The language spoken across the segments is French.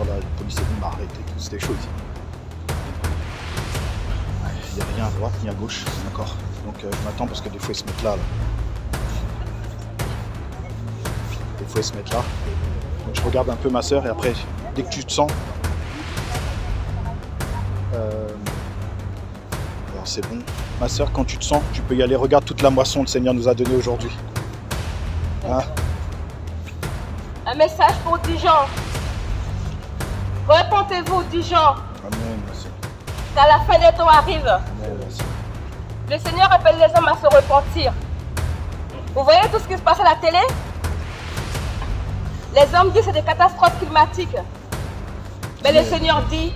là, la police est venue m'arrêter, c'était chaud ici. Il n'y a rien à droite ni à gauche, d'accord. Donc je m'attends parce que des fois ils se mettent là. Des fois ils se mettent là. Donc je regarde un peu ma soeur et après, dès que tu te sens... Alors c'est bon. Ma soeur, quand tu te sens, tu peux y aller. Regarde toute la moisson que le Seigneur nous a donnée aujourd'hui. Hein? Un message pour Dijon. Repentez-vous, Dijon. Amen, merci. Car la fin des temps arrive. Amen, merci. Le Seigneur appelle les hommes à se repentir. Vous voyez tout ce qui se passe à la télé? Les hommes disent que c'est des catastrophes climatiques. Mais le Seigneur dit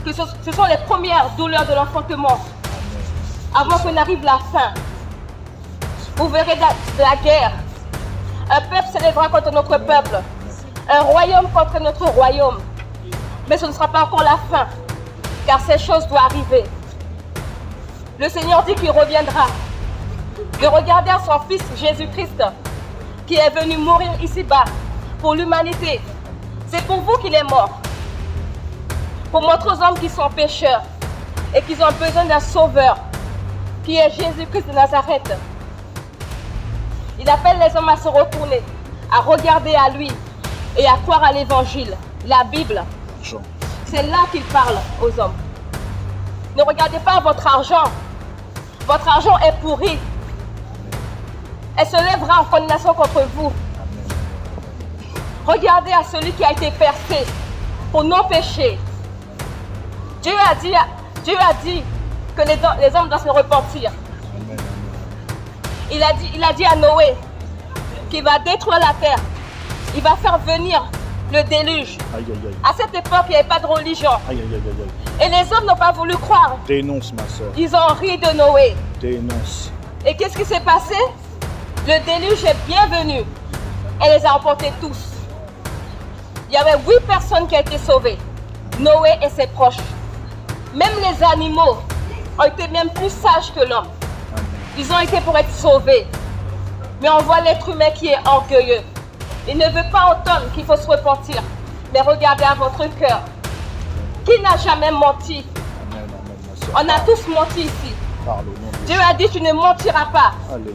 que ce sont les premières douleurs de l'enfantement. Avant que n'arrive la fin. Vous verrez de la guerre. Un peuple s'élèvera contre notre peuple. Un royaume contre notre royaume. Mais ce ne sera pas encore la fin. Car ces choses doivent arriver. Le Seigneur dit qu'il reviendra. De regarder à son Fils Jésus-Christ qui est venu mourir ici-bas pour l'humanité. C'est pour vous qu'il est mort. Pour montrer aux hommes qui sont pécheurs et qui ont besoin d'un sauveur qui est Jésus-Christ de Nazareth. Il appelle les hommes à se retourner, à regarder à lui et à croire à l'évangile, la Bible. C'est là qu'il parle aux hommes. Ne regardez pas votre argent. Votre argent est pourri. Elle se lèvera en condamnation contre vous. Regardez à celui qui a été percé pour nos péchés. Dieu a dit que les hommes doivent se repentir. Il a dit à Noé qu'il va détruire la terre. Il va faire venir le déluge. Aïe, aïe, aïe. À cette époque, il n'y avait pas de religion. Aïe, aïe, aïe, aïe. Et les hommes n'ont pas voulu croire. Dénonce, ma soeur. Ils ont ri de Noé. Dénonce. Et qu'est-ce qui s'est passé? Le déluge est bienvenu. Elle les a emportés tous. Il y avait 8 personnes qui ont été sauvées. Noé et ses proches. Même les animaux ont été même plus sages que l'homme. Ils ont été pour être sauvés. Mais on voit l'être humain qui est orgueilleux. Il ne veut pas entendre qu'il faut se repentir. Mais regardez à votre cœur. Qui n'a jamais menti? Amen, amen, ma soeur. On a tous menti ici. Parle au nom de Dieu a dit tu ne mentiras pas. Alléluia.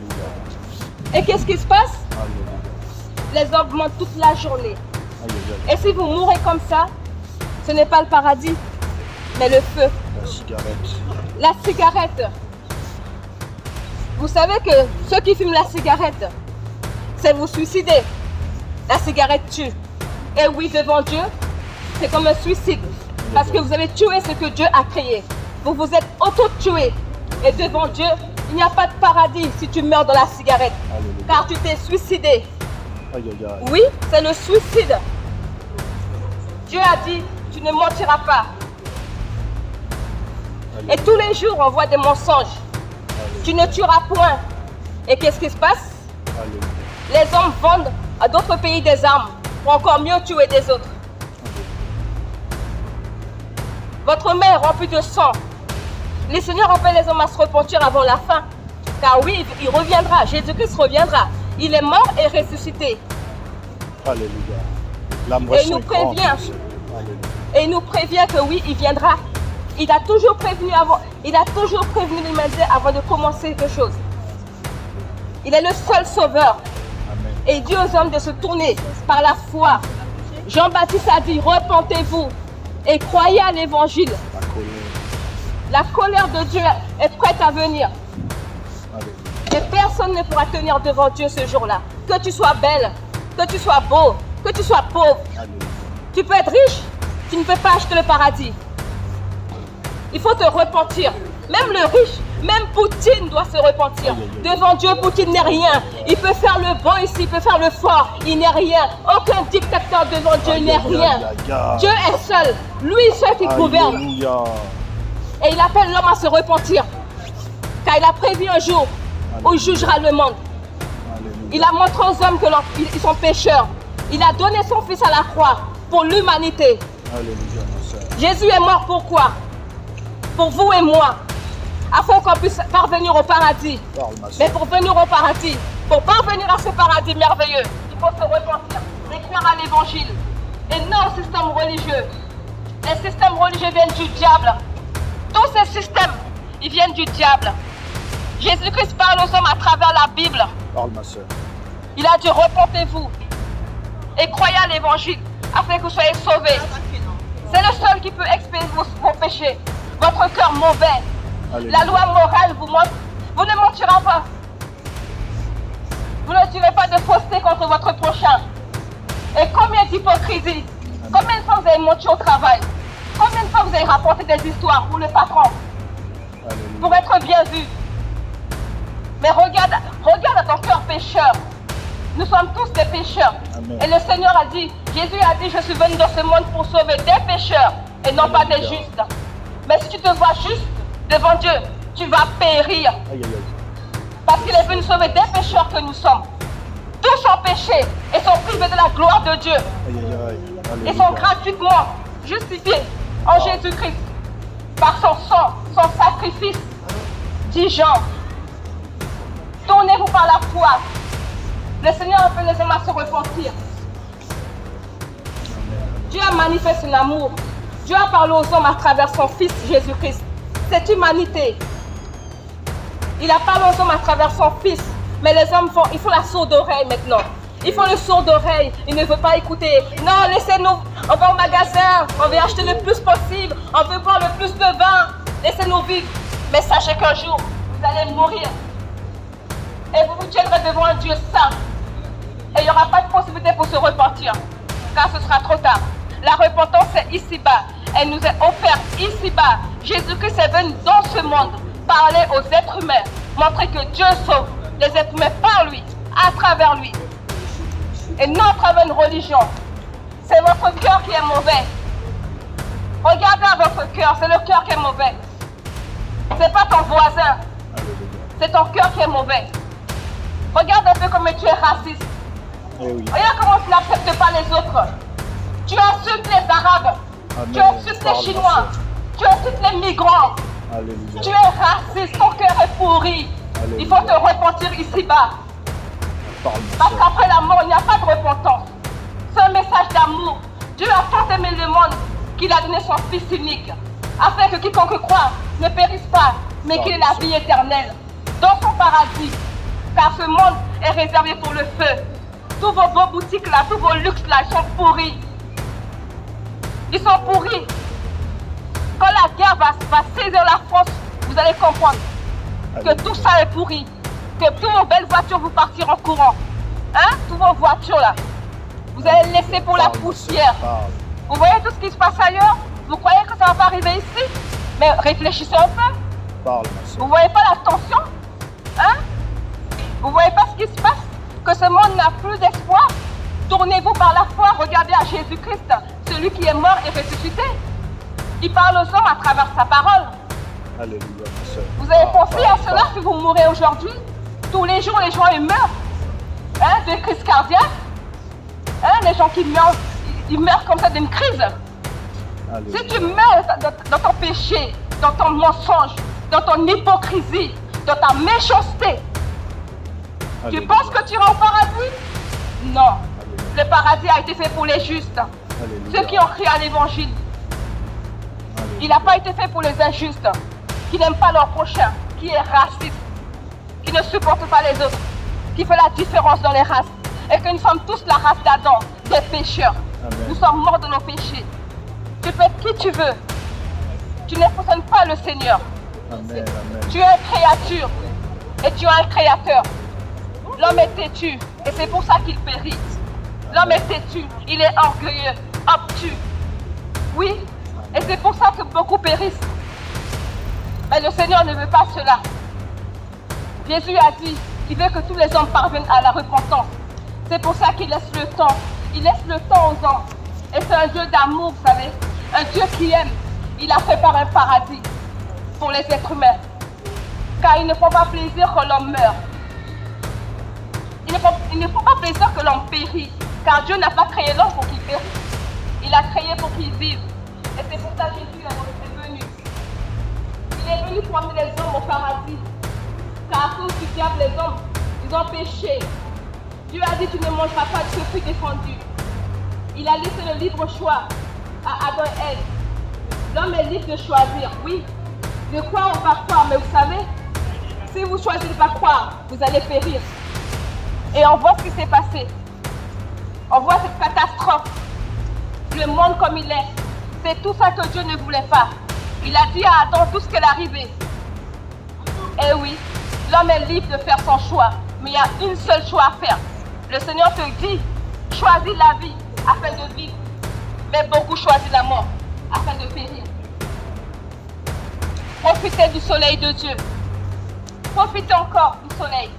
Et qu'est-ce qui se passe? Alléluia. Les hommes mentent toute la journée. Aïe, aïe, aïe. Et si vous mourrez comme ça, ce n'est pas le paradis, mais le feu. La cigarette. La cigarette. Vous savez que ceux qui fument la cigarette, c'est vous suicider. La cigarette tue. Et oui, devant Dieu, c'est comme un suicide. Parce que vous avez tué ce que Dieu a créé. Vous vous êtes auto-tué. Et devant Dieu, il n'y a pas de paradis si tu meurs dans la cigarette. Alléluia. Car tu t'es suicidé. Aïe, aïe, aïe. Oui, c'est le suicide. Dieu a dit, tu ne mentiras pas. Alléluia. Et tous les jours, on voit des mensonges. Alléluia. Tu ne tueras point. Et qu'est-ce qui se passe? Alléluia. Les hommes vendent à d'autres pays des armes pour encore mieux tuer des autres. Votre main est remplie de sang. Le Seigneur appelle les hommes à se repentir avant la fin. Car oui, il reviendra. Jésus-Christ reviendra. Il est mort et ressuscité. Alléluia. La moisson il nous est grande, prévient. monsieur. Alléluia. Et il nous prévient que oui, il viendra. Il a toujours prévenu l'humanité avant de commencer quelque chose. Il est le seul sauveur. Amen. Et il dit aux hommes de se tourner par la foi. Jean-Baptiste a dit, repentez-vous et croyez à l'évangile. La colère. La colère de Dieu est prête à venir. Alléluia. Et personne ne pourra tenir devant Dieu ce jour-là. Que tu sois belle, que tu sois beau, que tu sois pauvre. Alléluia. Tu peux être riche, tu ne peux pas acheter le paradis. Il faut te repentir. Même le riche, même Poutine doit se repentir. Devant Dieu, Poutine n'est rien. Il peut faire le bon ici, il peut faire le fort. Il n'est rien. Aucun dictateur devant Dieu n'est rien. Dieu est seul. Lui seul qui gouverne. Alléluia. Et il appelle l'homme à se repentir. Car il a prévu un jour où il jugera le monde. Alléluia. Il a montré aux hommes qu'ils sont pécheurs. Il a donné son fils à la croix pour l'humanité. Alléluia, ma soeur. Jésus est mort pourquoi? Pour vous et moi. Afin qu'on puisse parvenir au paradis. Parle, ma soeur. Mais pour venir au paradis, pour parvenir à ce paradis merveilleux, il faut se repentir et croire à l'évangile. et non au système religieux. Les systèmes religieux viennent du diable. Tous ces systèmes, ils viennent du diable. Jésus-Christ parle aux hommes à travers la Bible. Parle, ma soeur. Il a dit repentez-vous et croyez à l'évangile afin que vous soyez sauvés. C'est le seul qui peut expier vos péchés. Votre cœur mauvais. Alléluia. La loi morale vous montre. Vous ne mentirez pas. Vous ne direz pas de fausseté contre votre prochain. Et combien d'hypocrisie? Combien de fois vous avez menti au travail? Combien de fois vous avez rapporté des histoires pour le patron? Alléluia. Pour être bien vu. Mais regarde à ton cœur pécheur. Nous sommes tous des pécheurs. Amen. Et le Seigneur a dit, Jésus a dit, je suis venu dans ce monde pour sauver des pécheurs et non pas des justes. Mais si tu te vois juste devant Dieu, tu vas périr. Aïe, aïe, aïe. Parce qu'il est venu sauver des pécheurs que nous sommes. Tous ont péché et sont privés de la gloire de Dieu. Aïe, aïe, aïe. Ils sont Alléluia. gratuitement justifiés en Jésus-Christ par son sang, son sacrifice. Dis Jean, tournez-vous par la foi. Le Seigneur appelle les hommes à se repentir. Dieu a manifesté son amour. Dieu a parlé aux hommes à travers son Fils Jésus-Christ. Cette humanité. Il a parlé aux hommes à travers son Fils. Mais les hommes ils font la sourde oreille maintenant. Ils font le sourd oreille. Ils ne veulent pas écouter. Non, laissez-nous. On va au magasin. On veut acheter le plus possible. On veut boire le plus de vin. Laissez-nous vivre. Mais sachez qu'un jour, vous allez mourir. Et vous vous tiendrez devant un Dieu saint. Et il n'y aura pas de possibilité pour se repentir. Car ce sera trop tard. La repentance est ici-bas. Elle nous est offerte ici-bas. Jésus-Christ est venu dans ce monde parler aux êtres humains. Montrer que Dieu sauve les êtres humains par lui, à travers lui. Et non à travers une religion. C'est votre cœur qui est mauvais. Regardez à votre cœur, c'est le cœur qui est mauvais. C'est pas ton voisin. C'est ton cœur qui est mauvais. Regarde un peu comment tu es raciste. Eh oui. Regarde comment tu n'acceptes pas les autres. Tu insultes les Arabes. Amen. Tu insultes les Parle, Chinois. ma soeur. Tu insultes les migrants. Alléluia. Tu es raciste, ton cœur est pourri. Alléluia. Il faut te repentir ici-bas. Parle, ma Parce soeur. qu'après la mort, il n'y a pas de repentance. C'est un message d'amour. Dieu a tant aimé le monde qu'il a donné son Fils unique, afin que quiconque croit ne périsse pas, mais qu'il ait la vie éternelle dans son paradis. Car ce monde est réservé pour le feu. Tous vos beaux boutiques là, tous vos luxes là, ils sont pourris. Ils sont pourris. Quand la guerre va saisir la France, vous allez comprendre que tout ça est pourri. Que toutes vos belles voitures vous partiront en courant. Hein? Toutes vos voitures là. Vous allez laisser pour la Parle, ma poussière. soeur. Parle. Vous voyez tout ce qui se passe ailleurs? Vous croyez que ça ne va pas arriver ici? Mais réfléchissez un peu. Parle, ma soeur. Vous voyez pas la tension? Hein? Vous voyez pas ce qui se passe? Que ce monde n'a plus d'espoir? Tournez-vous par la foi, regardez à Jésus-Christ, celui qui est mort et ressuscité. Il parle aux hommes à travers sa parole. Alléluia, ma soeur. Vous avez Parle, pensé parle, à cela parle. si vous mourrez aujourd'hui? Tous les jours, les gens ils meurent. Hein? De crise cardiaque. Hein? Les gens qui meurent, ils meurent comme ça d'une crise. Alléluia. Si tu meurs dans ton péché, dans ton mensonge, dans ton hypocrisie, dans ta méchanceté, tu Alléluia. penses que tu iras au paradis? Non. Alléluia. Le paradis a été fait pour les justes, Alléluia. ceux qui ont crié à l'évangile. Alléluia. Il n'a pas été fait pour les injustes, qui n'aiment pas leur prochain, qui est raciste, qui ne supporte pas les autres, qui fait la différence dans les races. Et que nous sommes tous la race d'Adam, des pécheurs. Amen. Nous sommes morts de nos péchés. Tu peux être qui tu veux. Tu n'impressionnes pas le Seigneur. Amen. Amen. Tu es une créature et tu as un créateur. L'homme est têtu et c'est pour ça qu'il périt. L'homme est têtu, il est orgueilleux, obtus. Oui, et c'est pour ça que beaucoup périssent. Mais le Seigneur ne veut pas cela. Jésus a dit qu'il veut que tous les hommes parviennent à la repentance. C'est pour ça qu'il laisse le temps. Il laisse le temps aux hommes. Et c'est un Dieu d'amour, vous savez. Un Dieu qui aime. Il a préparé un paradis pour les êtres humains. Car il ne faut pas plaisir que l'homme meure. Il ne faut pas plaisir que l'homme périsse. Car Dieu n'a pas créé l'homme pour qu'il périsse. Il a créé pour qu'il vive. Et c'est pour ça que Jésus est venu. Il est venu pour amener les hommes au paradis. Car à cause du diable, les hommes, ils ont péché. Dieu a dit tu ne mangeras pas de ce fruit défendu. il a laissé le libre choix à Adam et Ève. L'homme est libre de choisir, oui, de croire ou pas croire, mais vous savez, si vous choisissez de ne pas croire, vous allez périr. Et on voit ce qui s'est passé. On voit cette catastrophe. Le monde comme il est. C'est tout ça que Dieu ne voulait pas. Il a dit à Adam tout ce qui est arrivé. Et oui, l'homme est libre de faire son choix. Mais il y a une seule choix à faire. Le Seigneur te dit, choisis la vie afin de vivre. Mais beaucoup choisissent la mort afin de périr. Profitez du soleil de Dieu. Profitez encore du soleil.